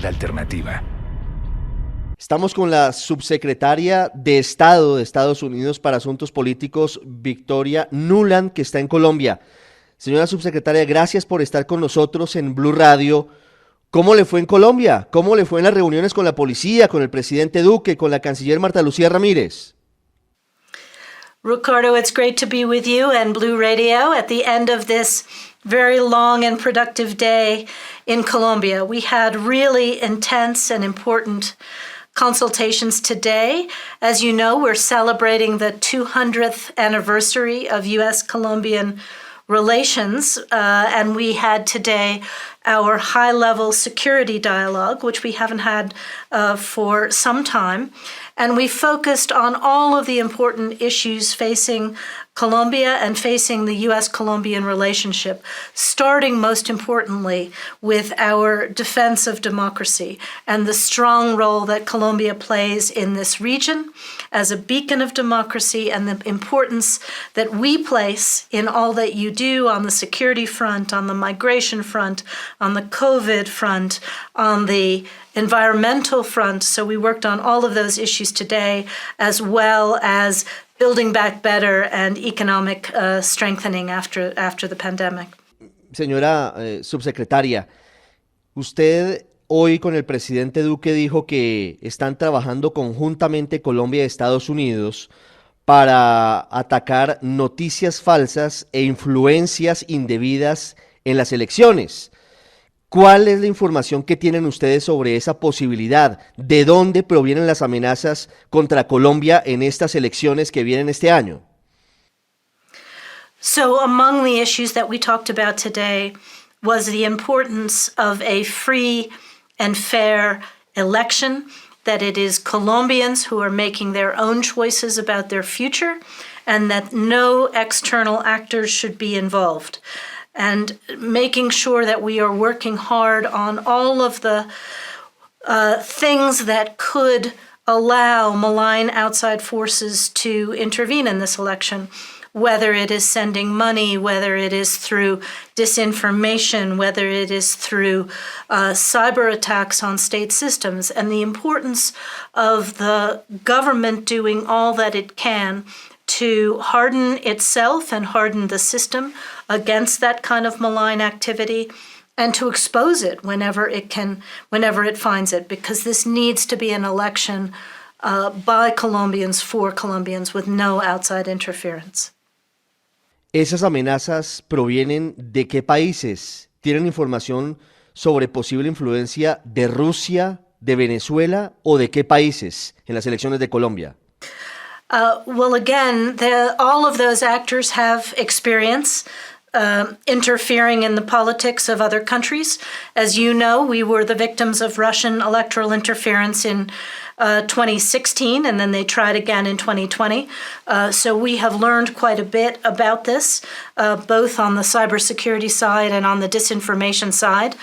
la alternativa. Estamos con la subsecretaria de Estado de Estados Unidos para Asuntos Políticos, Victoria Nuland, que está en Colombia. Señora subsecretaria, gracias por estar con nosotros en Blue Radio. ¿Cómo le fue en Colombia? ¿Cómo le fue en las reuniones con la policía, con el presidente Duque, con la canciller Marta Lucía Ramírez? Ricardo, it's great to be with you and Blue Radio at the end of this very long and productive day in Colombia. We had really intense and important consultations today. As you know, we're celebrating the 200th anniversary of U.S.-Colombian relations, and we had today our high-level security dialogue, which we haven't had for some time. And we focused on all of the important issues facing Colombia and facing the U.S.-Colombian relationship, starting most importantly with our defense of democracy and the strong role that Colombia plays in this region as a beacon of democracy, and the importance that we place in all that you do on the security front, on the migration front, on the COVID front, on the environmental front. So we worked on all of those issues today, as well as building back better and economic strengthening after the pandemic. Señora subsecretaria, usted hoy con el presidente Duque dijo que están trabajando conjuntamente Colombia y Estados Unidos para atacar noticias falsas e influencias indebidas en las elecciones. ¿Cuál es la información que tienen ustedes sobre esa posibilidad? ¿De dónde provienen las amenazas contra Colombia en estas elecciones que vienen este año? So among the issues that we talked about today was the importance of a free and fair election, that it is Colombians who are making their own choices about their future, and that no external actors should be involved. And making sure that we are working hard on all of the things that could allow malign outside forces to intervene in this election, whether it is sending money, whether it is through disinformation, whether it is through cyber attacks on state systems, and the importance of the government doing all that it can to harden itself and harden the system against that kind of malign activity, and to expose it whenever it finds it, because this needs to be an election by Colombians for Colombians with no outside interference. ¿Esas amenazas provienen de qué países? ¿Tienen información sobre posible influencia de Rusia, de Venezuela o de qué países en las elecciones de Colombia? Well, again, all of those actors have experience interfering in the politics of other countries. As you know, we were the victims of Russian electoral interference in 2016, and then they tried again in 2020. So we have learned quite a bit about this, both on the cybersecurity side and on the disinformation side.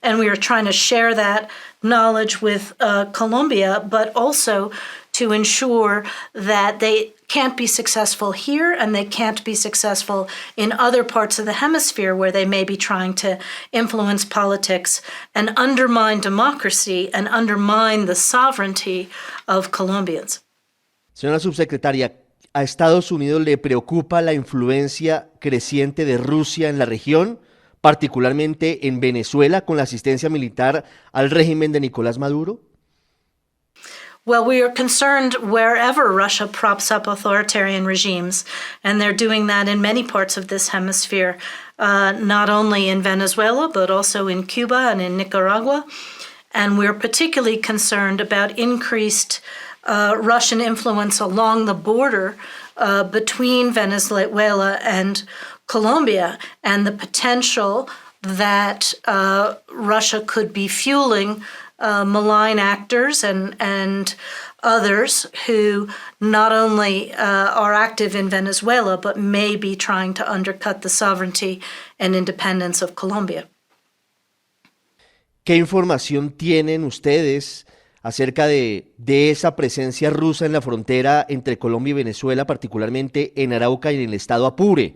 And we are trying to share that knowledge with Colombia, but also to ensure that they can't be successful here and they can't be successful in other parts of the hemisphere where they may be trying to influence politics and undermine democracy and undermine the sovereignty of Colombians. Señora subsecretaria, ¿a Estados Unidos le preocupa la influencia creciente de Rusia en la región, particularmente en Venezuela, con la asistencia militar al régimen de Nicolás Maduro? Well, we are concerned wherever Russia props up authoritarian regimes, and they're doing that in many parts of this hemisphere, not only in Venezuela, but also in Cuba and in Nicaragua. And we're particularly concerned about increased Russian influence along the border between Venezuela and Colombia, and the potential that Russia could be fueling malign actors and others who not only are active in Venezuela, but may be trying to undercut the sovereignty and independence of Colombia. ¿Qué información tienen ustedes acerca de esa presencia rusa en la frontera entre Colombia y Venezuela, particularmente en Arauca y en el estado Apure?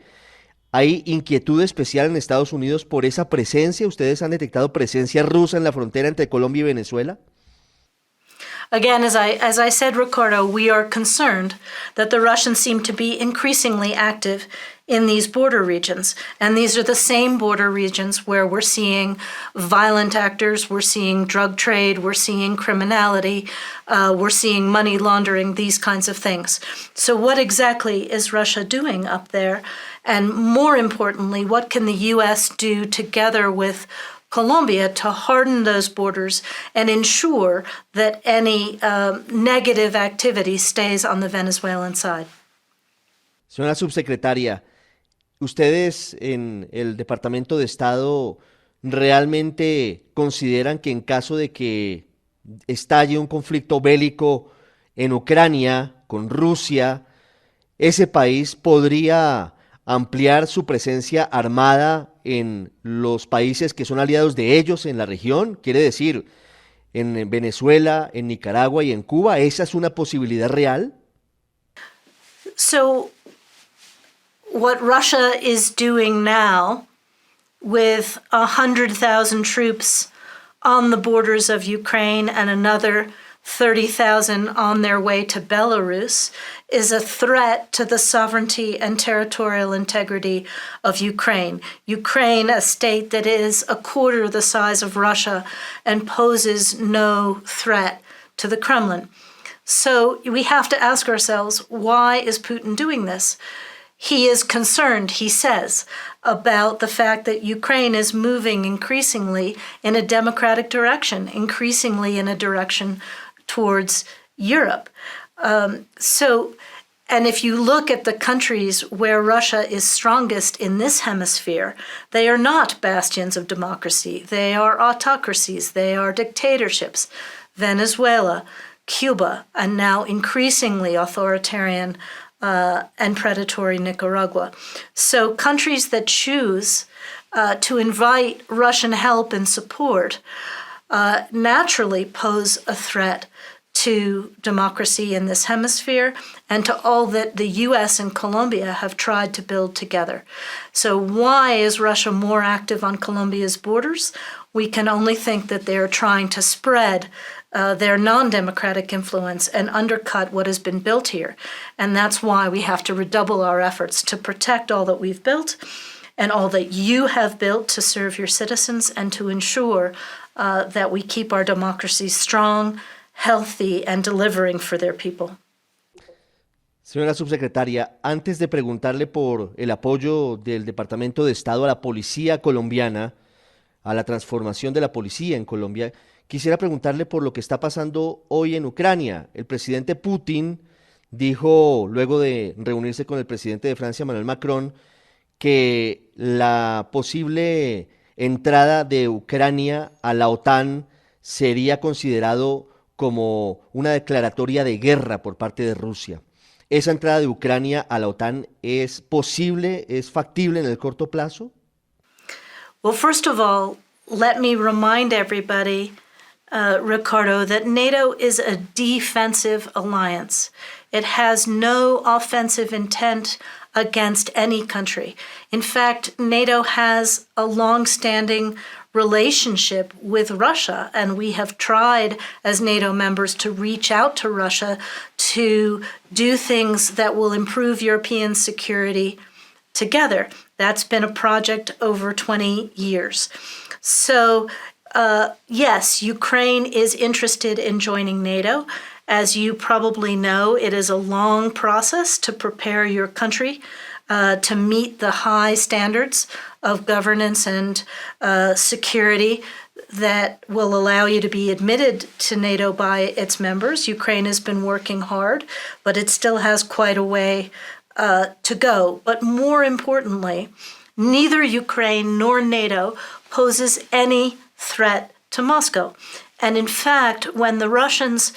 ¿Hay inquietud especial en Estados Unidos por esa presencia? ¿Ustedes han detectado presencia rusa en la frontera entre Colombia y Venezuela? Again, as I said, Ricardo, we are concerned that the Russians seem to be increasingly active in these border regions. And these are the same border regions where we're seeing violent actors, we're seeing drug trade, we're seeing criminality, we're seeing money laundering, these kinds of things. So what exactly is Russia doing up there? And more importantly, what can the U.S. do together with Colombia to harden those borders and ensure that any negative activity stays on the Venezuelan side? Señora subsecretaria, ¿ustedes en el Departamento de Estado realmente consideran que en caso de que estalle un conflicto bélico en Ucrania con Rusia, ese país podría ampliar su presencia armada en los países que son aliados de ellos en la región? Quiere decir, en Venezuela, en Nicaragua y en Cuba, ¿esa es una posibilidad real? So, what Russia is doing now with 100,000 troops on the borders of Ukraine and another 30,000 on their way to Belarus is a threat to the sovereignty and territorial integrity of Ukraine. Ukraine, a state that is a quarter the size of Russia and poses no threat to the Kremlin. So we have to ask ourselves, why is Putin doing this? He is concerned, he says, about the fact that Ukraine is moving increasingly in a democratic direction, increasingly in a direction towards Europe. And if you look at the countries where Russia is strongest in this hemisphere, they are not bastions of democracy. They are autocracies. They are dictatorships. Venezuela, Cuba, and now increasingly authoritarian and predatory Nicaragua. So countries that choose to invite Russian help and support naturally pose a threat to democracy in this hemisphere and to all that the U.S. and Colombia have tried to build together. So why is Russia more active on Colombia's borders? We can only think that they're trying to spread their non-democratic influence and undercut what has been built here. And that's why we have to redouble our efforts to protect all that we've built and all that you have built to serve your citizens and to ensure that we keep our democracy strong, healthy, and delivering for their people. Señora subsecretaria, antes de preguntarle por el apoyo del Departamento de Estado a la policía colombiana, a la transformación de la policía en Colombia, quisiera preguntarle por lo que está pasando hoy en Ucrania. El presidente Putin dijo, luego de reunirse con el presidente de Francia, Emmanuel Macron, que la posible entrada de Ucrania a la OTAN sería considerado como una declaratoria de guerra por parte de Rusia. ¿Esa entrada de Ucrania a la OTAN es posible, es factible en el corto plazo? Well, first of all, let me remind everybody, Ricardo, that NATO is a defensive alliance. It has no offensive intent against any country. In fact, NATO has a long-standing relationship with Russia, and we have tried as NATO members to reach out to Russia to do things that will improve European security together. That's been a project over 20 years. So, yes, Ukraine is interested in joining NATO. As you probably know, it is a long process to prepare your country to meet the high standards of governance and security that will allow you to be admitted to NATO by its members. Ukraine has been working hard, but it still has quite a way to go. But more importantly, neither Ukraine nor NATO poses any threat to Moscow. And in fact, when the Russians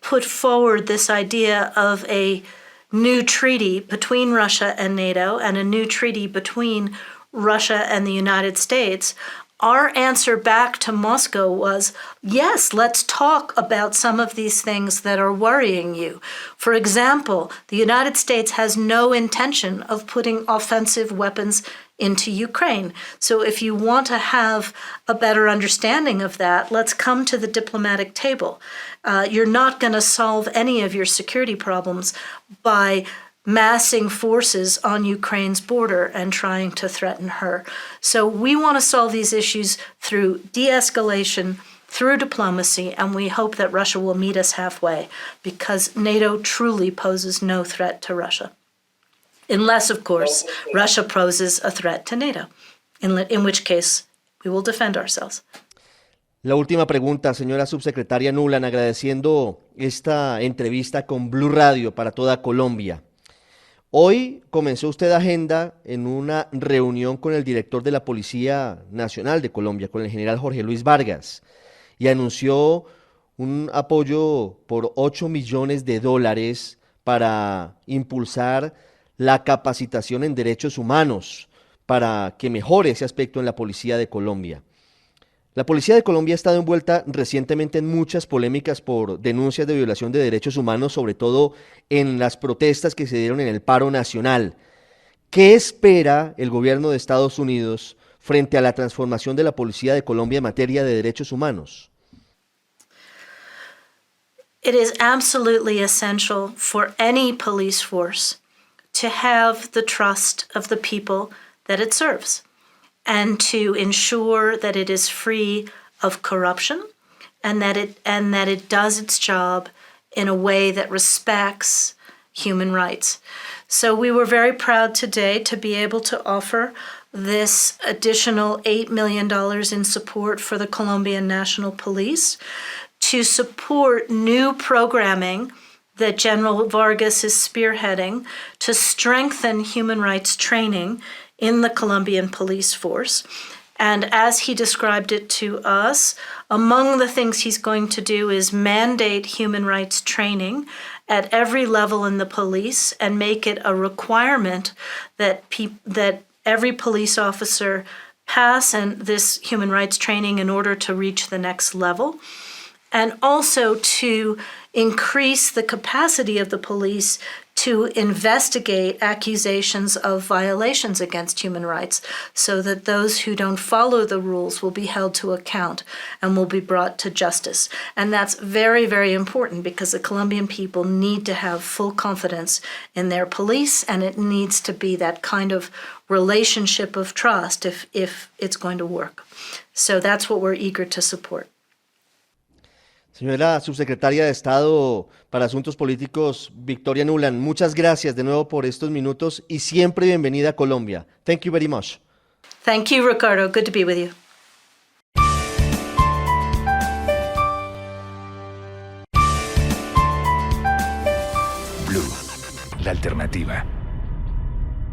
put forward this idea of a new treaty between Russia and NATO and a new treaty between Russia and the United States, our answer back to Moscow was, yes, let's talk about some of these things that are worrying you. For example, the United States has no intention of putting offensive weapons into Ukraine. So if you want to have a better understanding of that, let's come to the diplomatic table. You're not going to solve any of your security problems by massing forces on Ukraine's border and trying to threaten her. So we want to solve these issues through de-escalation, through diplomacy, and we hope that Russia will meet us halfway, because NATO truly poses no threat to Russia. Unless, of course, Russia poses a threat to NATO, in which case we will defend ourselves. La última pregunta, señora subsecretaria Nuland, agradeciendo esta entrevista con Blue Radio para toda Colombia. Hoy comenzó usted agenda en una reunión con el director de la Policía Nacional de Colombia, con el general Jorge Luis Vargas, y anunció un apoyo por $8 millones para impulsar la capacitación en derechos humanos, para que mejore ese aspecto en la Policía de Colombia. La Policía de Colombia ha estado envuelta recientemente en muchas polémicas por denuncias de violación de derechos humanos, sobre todo en las protestas que se dieron en el paro nacional. ¿Qué espera el gobierno de Estados Unidos frente a la transformación de la Policía de Colombia en materia de derechos humanos? It is absolutely essential for any police force to have the trust of the people that it serves, and to ensure that it is free of corruption, and that it does its job in a way that respects human rights. So we were very proud today to be able to offer this additional $8 million in support for the Colombian National Police to support new programming that General Vargas is spearheading to strengthen human rights training in the Colombian police force. And as he described it to us, among the things he's going to do is mandate human rights training at every level in the police and make it a requirement that every police officer pass and this human rights training in order to reach the next level. And also to increase the capacity of the police to investigate accusations of violations against human rights, so that those who don't follow the rules will be held to account and will be brought to justice. And that's very, very important, because the Colombian people need to have full confidence in their police, and it needs to be that kind of relationship of trust if it's going to work. So that's what we're eager to support. Señora subsecretaria de Estado para Asuntos Políticos, Victoria Nuland, muchas gracias de nuevo por estos minutos y siempre bienvenida a Colombia. Thank you very much. Thank you, Ricardo. Good to be with you. Blue, la alternativa.